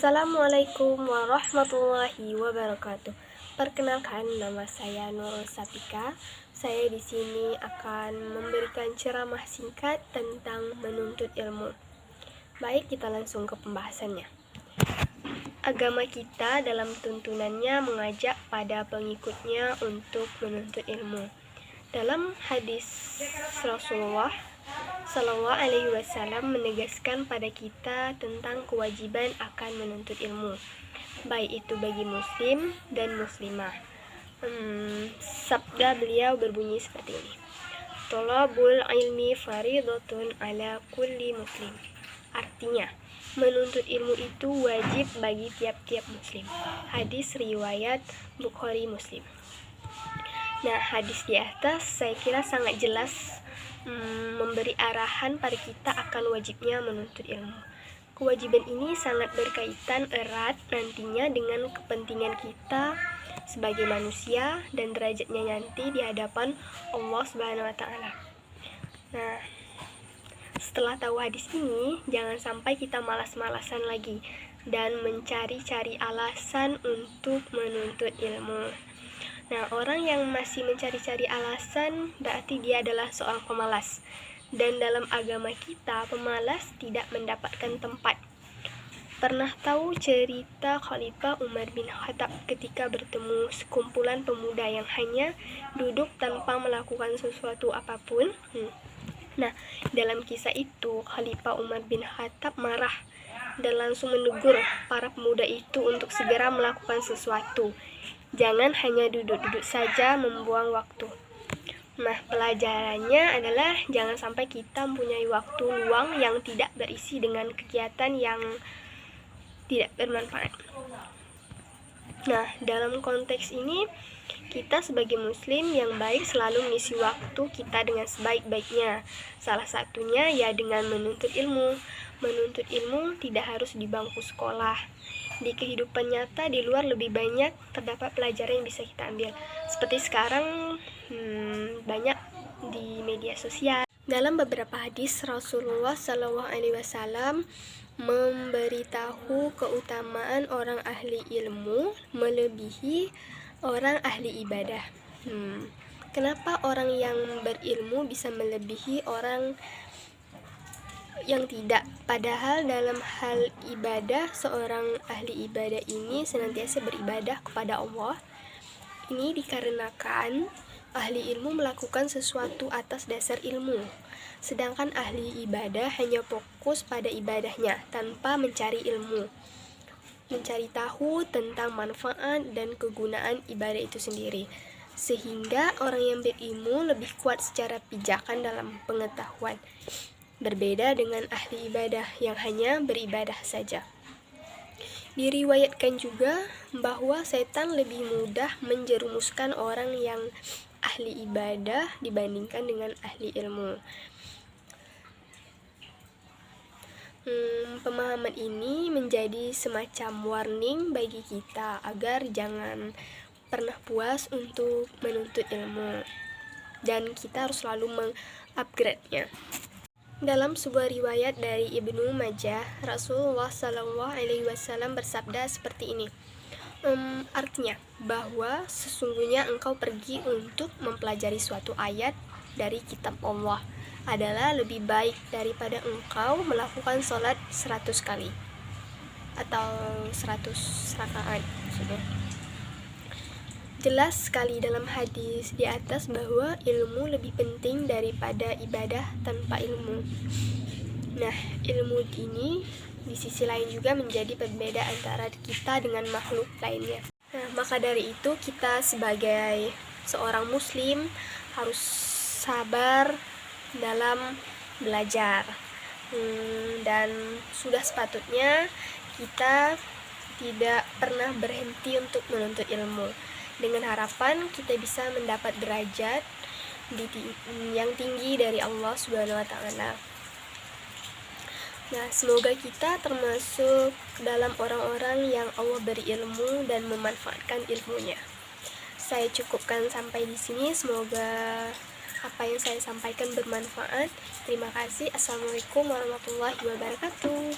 Assalamualaikum warahmatullahi wabarakatuh. Perkenalkan, nama saya Nurul Sapika. Saya di sini akan memberikan ceramah singkat tentang menuntut ilmu. Baik, kita langsung ke pembahasannya. Agama kita dalam tuntunannya mengajak pada pengikutnya untuk menuntut ilmu. Dalam hadis Rasulullah Sallallahu Alaihi Wasallam menegaskan pada kita tentang kewajiban akan menuntut ilmu, baik itu bagi muslim dan muslimah. Sabda beliau berbunyi seperti ini: Thalabul ilmi faridatun ala kulli muslim. Artinya, menuntut ilmu itu wajib bagi tiap-tiap muslim. Hadis riwayat Bukhari Muslim. Nah, hadis di atas saya kira sangat jelas memberi arahan pada kita akan wajibnya menuntut ilmu. Kewajiban ini sangat berkaitan erat nantinya dengan kepentingan kita sebagai manusia dan derajatnya nanti di hadapan Allah Subhanahu wa taala. Nah, setelah tahu hadis ini, jangan sampai kita malas-malasan lagi dan mencari-cari alasan untuk menuntut ilmu. Nah, orang yang masih mencari-cari alasan berarti dia adalah seorang pemalas. Dan dalam agama kita, pemalas tidak mendapatkan tempat. Pernah tahu cerita Khalifah Umar bin Khattab ketika bertemu sekumpulan pemuda yang hanya duduk tanpa melakukan sesuatu apapun? Nah, dalam kisah itu, Khalifah Umar bin Khattab marah dan langsung menegur para pemuda itu untuk segera melakukan sesuatu. Jangan hanya duduk-duduk saja membuang waktu. Nah, pelajarannya adalah jangan sampai kita mempunyai waktu luang yang tidak berisi dengan kegiatan yang tidak bermanfaat. Nah, dalam konteks ini, kita sebagai muslim yang baik selalu mengisi waktu kita dengan sebaik-baiknya. Salah satunya ya dengan menuntut ilmu. Menuntut ilmu tidak harus di bangku sekolah. Di kehidupan nyata di luar lebih banyak terdapat pelajaran yang bisa kita ambil. Seperti sekarang banyak di media sosial. Dalam beberapa hadis, Rasulullah Sallallahu Alaihi Wasallam memberitahu keutamaan orang ahli ilmu melebihi orang ahli ibadah. Kenapa orang yang berilmu bisa melebihi orang yang tidak? Padahal dalam hal ibadah, seorang ahli ibadah ini senantiasa beribadah kepada Allah. Ini dikarenakan ahli ilmu melakukan sesuatu atas dasar ilmu, sedangkan ahli ibadah hanya fokus pada ibadahnya tanpa mencari ilmu, mencari tahu tentang manfaat dan kegunaan ibadah itu sendiri. Sehingga orang yang berilmu lebih kuat secara pijakan dalam pengetahuan, berbeda dengan ahli ibadah yang hanya beribadah saja. Diriwayatkan juga bahwa setan lebih mudah menjerumuskan orang yang ahli ibadah dibandingkan dengan ahli ilmu. Pemahaman ini menjadi semacam warning bagi kita agar jangan pernah puas untuk menuntut ilmu, dan kita harus selalu mengupgrade-nya. Dalam sebuah riwayat dari Ibnu Majah, Rasulullah Sallallahu Alaihi Wasallam bersabda seperti ini. Artinya bahwa sesungguhnya engkau pergi untuk mempelajari suatu ayat dari kitab Allah adalah lebih baik daripada engkau melakukan sholat 100 kali atau 100 rakaat. Jelas sekali dalam hadis di atas bahwa ilmu lebih penting daripada ibadah tanpa ilmu. Nah, ilmu ini di sisi lain juga menjadi pembeda antara kita dengan makhluk lainnya. Nah, maka dari itu kita sebagai seorang muslim harus sabar dalam belajar. Dan sudah sepatutnya kita tidak pernah berhenti untuk menuntut ilmu, dengan harapan kita bisa mendapat derajat yang tinggi dari Allah Subhanahu wa taala. Nah, semoga kita termasuk dalam orang-orang yang Allah beri ilmu dan memanfaatkan ilmunya. Saya cukupkan sampai di sini. Semoga apa yang saya sampaikan bermanfaat. Terima kasih. Assalamualaikum warahmatullahi wabarakatuh.